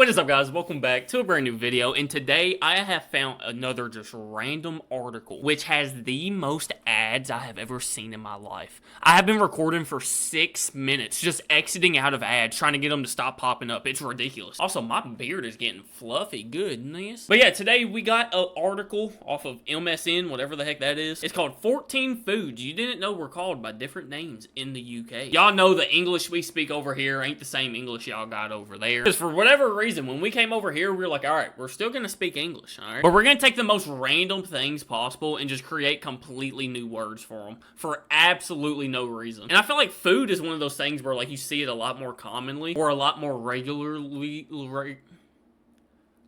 What is up, guys? Welcome back to a brand new video, and today I have found another just random article which has the most ads I have ever seen in my life. I have been recording for 6 minutes just exiting out of ads trying to get them to stop popping up. It's ridiculous. Also, my beard is getting fluffy goodness. But yeah, today we got an article off of MSN, whatever the heck that is. It's called 14 Foods You Didn't Know Were Called by Different Names in the UK. Y'all know the English we speak over here ain't the same English y'all got over there. Because for whatever reason, when we came over here, we were like, alright, we're still gonna speak English, alright? But we're gonna take the most random things possible and just create completely new words for them. For absolutely no reason. And I feel like food is one of those things where, like, you see it a lot more commonly, or a lot more regularly.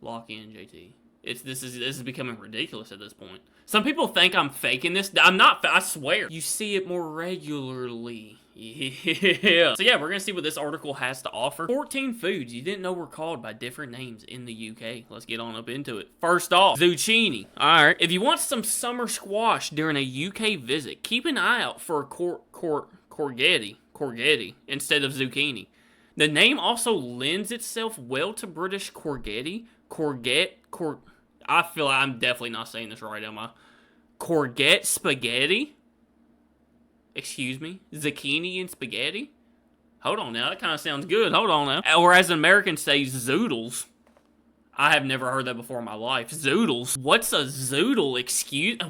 Lock in, JT. This is becoming ridiculous at this point. Some people think I'm faking this. I'm not, I swear. You see it more regularly. Yeah. So yeah, we're gonna see what this article has to offer. 14 foods you didn't know were called by different names in the UK. Let's get on up into it. First off, zucchini. Alright. If you want some summer squash during a UK visit, keep an eye out for courgette instead of zucchini. The name also lends itself well to British courgette. I feel like I'm definitely not saying this right, am I? Courgette spaghetti? Excuse me? Zucchini and spaghetti? Hold on now, that kind of sounds good. Hold on now. Or as Americans say, zoodles. I have never heard that before in my life. Zoodles? What's a zoodle?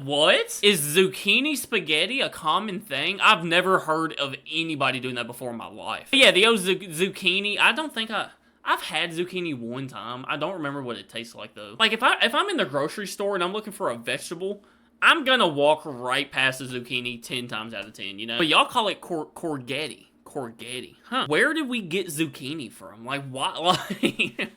What? Is zucchini spaghetti a common thing? I've never heard of anybody doing that before in my life. But yeah, the old zucchini, I don't think I've had zucchini one time. I don't remember what it tastes like, though. Like, if I'm in the grocery store and I'm looking for a vegetable, I'm gonna walk right past the zucchini 10 times out of 10, you know? But y'all call it courgette. Courgette. Huh. Where did we get zucchini from? Like, why? Like,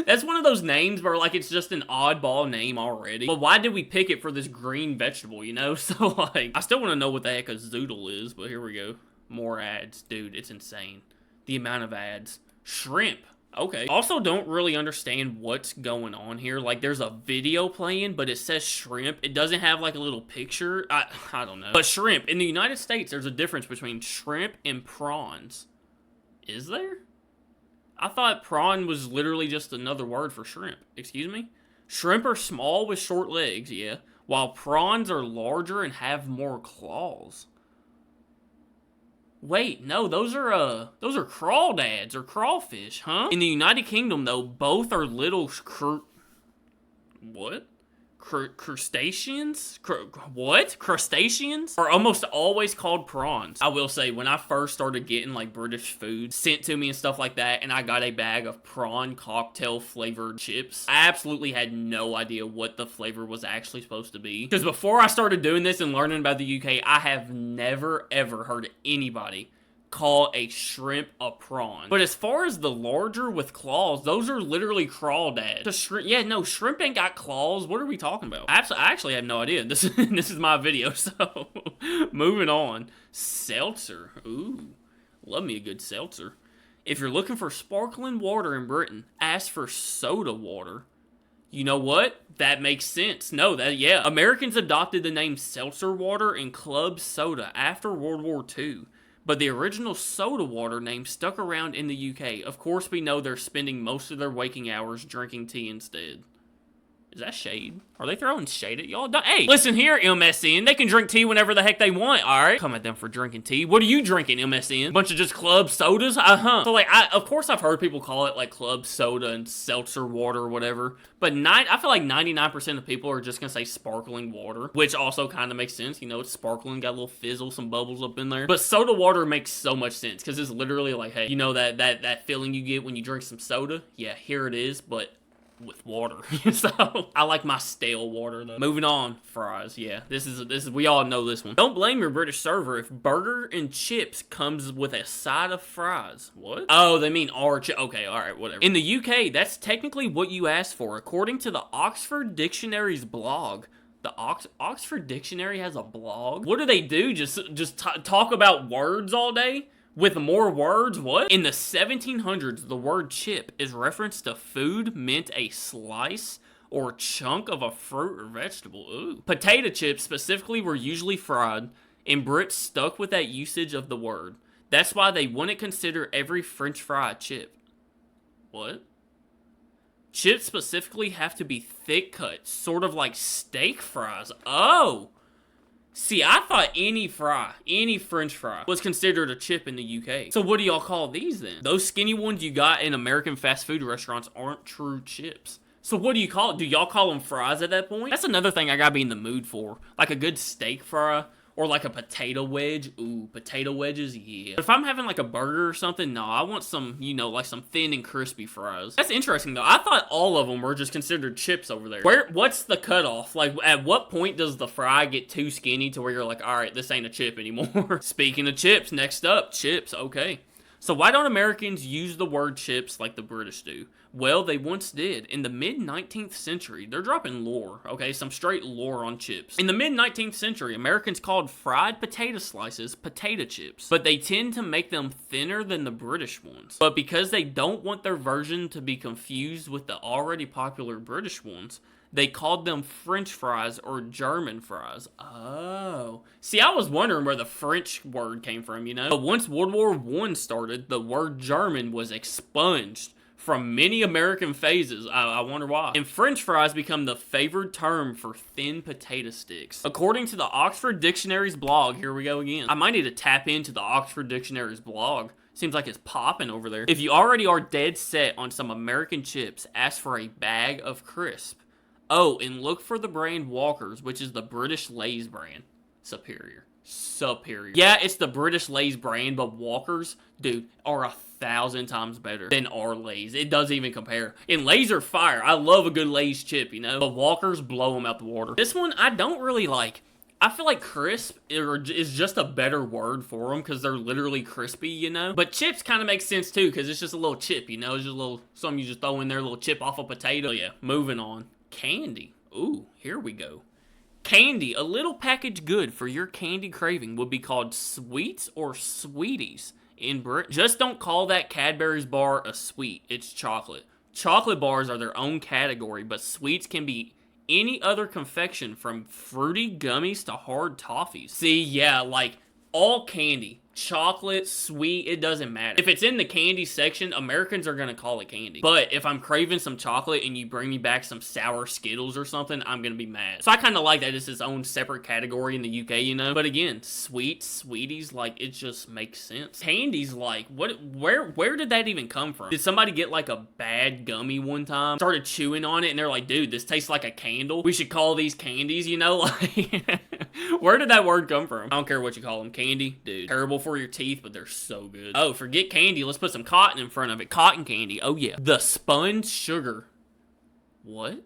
that's one of those names where, like, it's just an oddball name already. But why did we pick it for this green vegetable, you know? So, like, I still want to know what the heck a zoodle is, but here we go. More ads. Dude, it's insane. The amount of ads. Shrimp. Okay. Also, don't really understand what's going on here. Like, there's a video playing, but it says shrimp. It doesn't have, like, a little picture. I don't know. But shrimp. In the United States, there's a difference between shrimp and prawns. Is there? I thought prawn was literally just another word for shrimp. Excuse me? Shrimp are small with short legs, yeah. While prawns are larger and have more claws. Wait, no, those are crawdads or crawfish, huh? In the United Kingdom, though, both are little crustaceans? Crustaceans? Are almost always called prawns. I will say, when I first started getting, like, British food sent to me and stuff like that, and I got a bag of prawn cocktail flavored chips, I absolutely had no idea what the flavor was actually supposed to be. Because before I started doing this and learning about the UK, I have never, ever heard anybody call a shrimp a prawn. But as far as the larger with claws, those are literally crawdads. Yeah, no, shrimp ain't got claws. What are we talking about? I actually have no idea. This is my video, so moving on. Seltzer. Ooh, love me a good seltzer. If you're looking for sparkling water in Britain, ask for soda water. You know what? That makes sense. No, yeah. Americans adopted the name seltzer water and club soda after World War II. But the original soda water name stuck around in the UK. Of course, we know they're spending most of their waking hours drinking tea instead. Is that shade? Are they throwing shade at y'all? Hey, listen here, MSN. They can drink tea whenever the heck they want, alright? Come at them for drinking tea. What are you drinking, MSN? Bunch of just club sodas? So, like, of course I've heard people call it, like, club soda and seltzer water or whatever. But I feel like 99% of people are just gonna say sparkling water, which also kind of makes sense. You know, it's sparkling, got a little fizzle, some bubbles up in there. But soda water makes so much sense, because it's literally like, hey, you know that feeling you get when you drink some soda? Yeah, here it is, but with water. So I like my stale water though. Moving on, fries. Yeah, this is we all know this one. Don't blame your British server if burger and chips comes with a side of fries. What? Oh, they mean arch. Okay, all right, whatever. In the UK, that's technically what you asked for, according to the Oxford Dictionary's blog. The Oxford Dictionary has a blog? What do they do? Just talk about words all day? With more words, what? In the 1700s, the word chip is referenced to food meant a slice or chunk of a fruit or vegetable. Ooh. Potato chips specifically were usually fried, and Brits stuck with that usage of the word. That's why they wouldn't consider every French fry a chip. What? Chips specifically have to be thick cut, sort of like steak fries. Oh! See, I thought any French fry, was considered a chip in the UK. So what do y'all call these then? Those skinny ones you got in American fast food restaurants aren't true chips. So what do you call it? Do y'all call them fries at that point? That's another thing I gotta be in the mood for. Like a good steak fry. Or like a potato wedge. Ooh, potato wedges, yeah. But if I'm having like a burger or something, no, I want some, you know, like some thin and crispy fries. That's interesting though. I thought all of them were just considered chips over there. What's the cutoff? Like, at what point does the fry get too skinny to where you're like, alright, this ain't a chip anymore? Speaking of chips, next up, chips, okay. So why don't Americans use the word chips like the British do? Well, they once did. In the mid-19th century, they're dropping lore, okay? Some straight lore on chips. In the mid-19th century, Americans called fried potato slices potato chips, but they tend to make them thinner than the British ones. But because they don't want their version to be confused with the already popular British ones, they called them French fries or German fries. Oh. See, I was wondering where the French word came from, you know? But once World War I started, the word German was expunged from many American phases. I wonder why. And French fries become the favored term for thin potato sticks. According to the Oxford Dictionary's blog, here we go again. I might need to tap into the Oxford Dictionary's blog. Seems like it's popping over there. If you already are dead set on some American chips, ask for a bag of crisp. Oh, and look for the brand Walker's, which is the British Lay's brand. Superior. Yeah, it's the British Lay's brand, but Walker's, dude, are 1,000 times better than our Lay's. It doesn't even compare. And Lay's are fire. I love a good Lay's chip, you know? But Walker's blow them out the water. This one, I don't really like. I feel like crisp is just a better word for them because they're literally crispy, you know? But chips kind of makes sense too because it's just a little chip, you know? It's just a little, something you just throw in there, a little chip off a potato. Yeah, moving on. Candy. Ooh, here we go. Candy, a little packaged good for your candy craving would be called sweets or sweeties in Britain. Just don't call that Cadbury's bar a sweet. It's chocolate. Chocolate bars are their own category, but sweets can be any other confection from fruity gummies to hard toffees. See, yeah, like all candy. Chocolate, sweet, it doesn't matter. If it's in the candy section, Americans are gonna call it candy. But if I'm craving some chocolate and you bring me back some sour Skittles or something, I'm gonna be mad. So I kind of like that it's its own separate category in the UK, you know? But again, sweets, sweeties, like, it just makes sense. Candies, like, where did that even come from? Did somebody get, like, a bad gummy one time, started chewing on it, and they're like, dude, this tastes like a candle? We should call these candies, you know? Like, where did that word come from? I don't care what you call them. Candy, dude. Terrible for your teeth, but they're so good. Oh, forget candy. Let's put some cotton in front of it. Cotton candy. Oh, yeah. The spun sugar. What?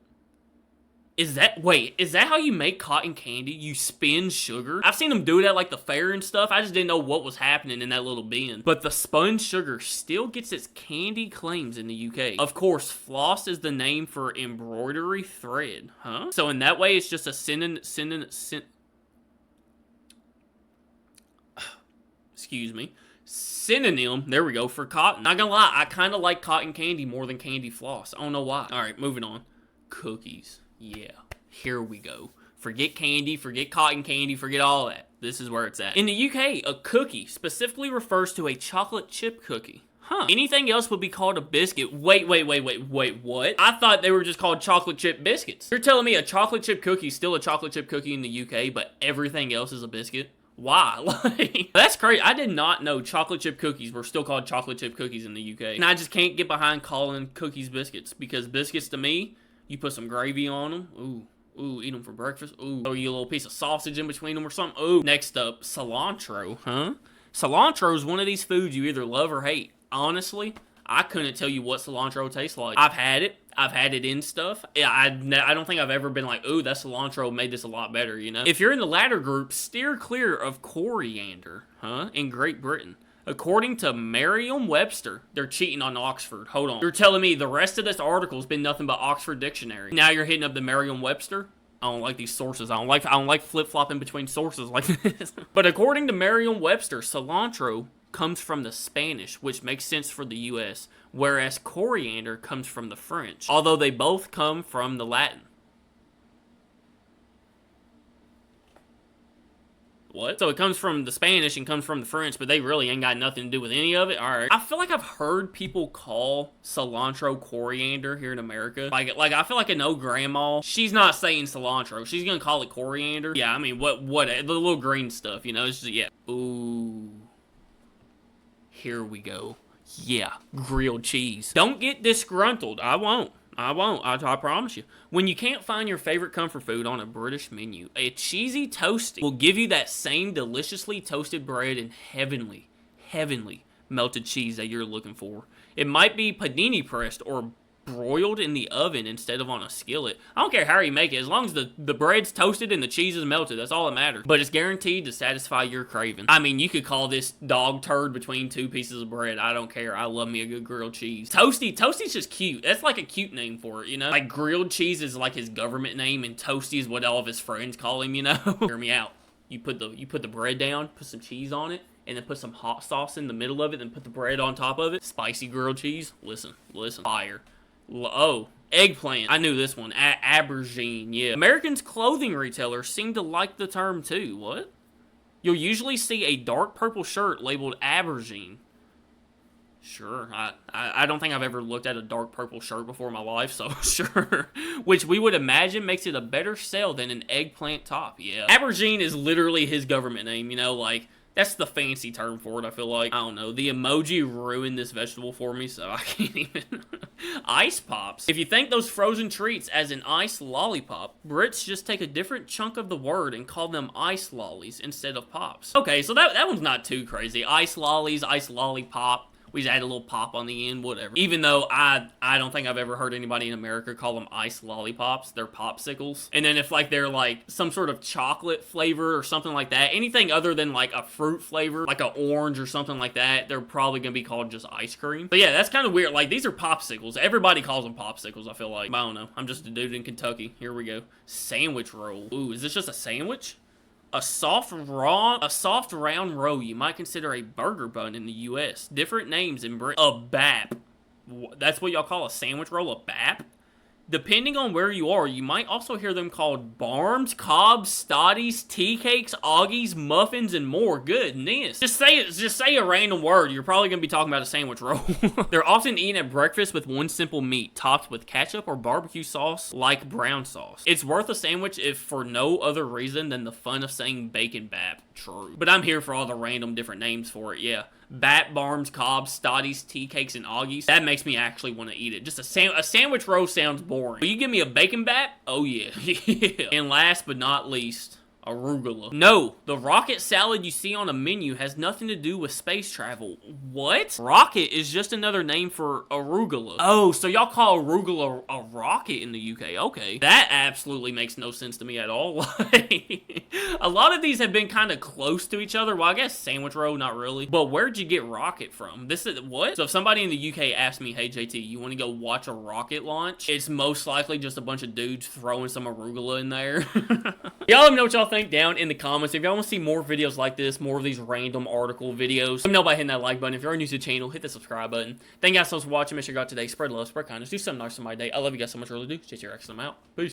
Is that, wait, is that how you make cotton candy? You spin sugar? I've seen them do it at like the fair and stuff. I just didn't know what was happening in that little bin. But the spun sugar still gets its candy claims in the UK. Of course, floss is the name for embroidery thread. Huh? So in that way, it's just a synonym, there we go, for cotton. Not gonna lie, I kind of like cotton candy more than candy floss. I don't know why. Alright, moving on. Cookies. Yeah, here we go. Forget candy, forget cotton candy, forget all that. This is where it's at. In the UK, a cookie specifically refers to a chocolate chip cookie. Huh. Anything else would be called a biscuit. Wait, what? I thought they were just called chocolate chip biscuits. You're telling me a chocolate chip cookie is still a chocolate chip cookie in the UK, but everything else is a biscuit? Why? Like, that's crazy. I did not know chocolate chip cookies were still called chocolate chip cookies in the UK. And I just can't get behind calling cookies biscuits, because biscuits to me, you put some gravy on them. Ooh, eat them for breakfast. Ooh, throw you a little piece of sausage in between them or something. Ooh. Next up, cilantro, huh? Cilantro is one of these foods you either love or hate. Honestly, I couldn't tell you what cilantro tastes like. I've had it. I've had it in stuff. Yeah, I don't think I've ever been like, ooh, that cilantro made this a lot better, you know? If you're in the latter group, steer clear of coriander, huh? In Great Britain. According to Merriam-Webster, they're cheating on Oxford. Hold on. You're telling me the rest of this article's been nothing but Oxford Dictionary. Now you're hitting up the Merriam-Webster? I don't like these sources. I don't like flip-flopping between sources like this. But according to Merriam-Webster, cilantro comes from the Spanish, which makes sense for the US, whereas coriander comes from the French, although they both come from the Latin. What? So it comes from the Spanish and comes from the French, but they really ain't got nothing to do with any of it? Alright. I feel like I've heard people call cilantro coriander here in America. Like I feel like I know grandma. She's not saying cilantro. She's gonna call it coriander. Yeah, I mean, what, the little green stuff, you know? It's just, yeah. Ooh. Here we go. Yeah, grilled cheese. Don't get disgruntled. I won't. I promise you. When you can't find your favorite comfort food on a British menu, a cheesy toasty will give you that same deliciously toasted bread and heavenly melted cheese that you're looking for. It might be panini pressed or broiled in the oven instead of on a skillet. I don't care how you make it, as long as the bread's toasted and the cheese is melted, that's all that matters. But it's guaranteed to satisfy your craving. I mean, you could call this dog turd between two pieces of bread. I don't care. I love me a good grilled cheese. Toasty's just cute. That's like a cute name for it, you know? Like, grilled cheese is like his government name, and Toasty is what all of his friends call him, you know? Hear me out. You put the bread down, put some cheese on it, and then put some hot sauce in the middle of it, and put the bread on top of it. Spicy grilled cheese. Listen. Fire. Oh, eggplant. I knew this one. Aubergine, yeah. Americans' clothing retailers seem to like the term too. What? You'll usually see a dark purple shirt labeled aubergine. Sure. I don't think I've ever looked at a dark purple shirt before in my life, so sure. Which we would imagine makes it a better sell than an eggplant top, yeah. Aubergine is literally his government name, you know, like... That's the fancy term for it, I feel like. I don't know. The emoji ruined this vegetable for me, so I can't even... Ice pops. If you think those frozen treats as an ice lollipop, Brits just take a different chunk of the word and call them ice lollies instead of pops. Okay, so that one's not too crazy. Ice lollies, ice lollipop. We just add a little pop on the end, whatever. Even though I don't think I've ever heard anybody in America call them ice lollipops. They're popsicles. And then if like they're like some sort of chocolate flavor or something like that, anything other than like a fruit flavor, like an orange or something like that, they're probably gonna be called just ice cream. But yeah, that's kind of weird. Like, these are popsicles. Everybody calls them popsicles, I feel like. I don't know. I'm just a dude in Kentucky. Here we go. Sandwich roll. Ooh, is this just a sandwich? A soft round roll you might consider a burger bun in the U.S. Different names in Britain. A bap. That's what y'all call a sandwich roll, a bap? Depending on where you are, you might also hear them called barms, cobs, stotties, tea cakes, oggies, muffins, and more. Goodness. Just say a random word. You're probably going to be talking about a sandwich roll. They're often eaten at breakfast with one simple meat, topped with ketchup or barbecue sauce, like brown sauce. It's worth a sandwich if for no other reason than the fun of saying bacon bap. True. But I'm here for all the random different names for it, yeah. Bat, barms, cobs, stotties, tea cakes, and oggies. That makes me actually want to eat it. Just a sandwich roll sounds boring. Will you give me a bacon bat? Oh yeah. Yeah. And last but not least, arugula. No, the rocket salad you see on a menu has nothing to do with space travel. What? Rocket is just another name for arugula. Oh, so y'all call arugula a rocket in the UK. Okay. That absolutely makes no sense to me at all. Like, a lot of these have been kind of close to each other. Well, I guess sandwich roll, not really. But where'd you get rocket from? This is, what? So if somebody in the UK asked me, hey JT, you want to go watch a rocket launch? It's most likely just a bunch of dudes throwing some arugula in there. Y'all let me know what y'all think down in the comments. If y'all want to see more videos like this, more of these random article videos, let me know by hitting that like button. If you're new to the channel, hit the subscribe button. Thank you guys so much for watching. Make sure you go out today, spread love, spread kindness, do something nice in my day. I love you guys so much, I really do. JTReacts, I'm out. Peace.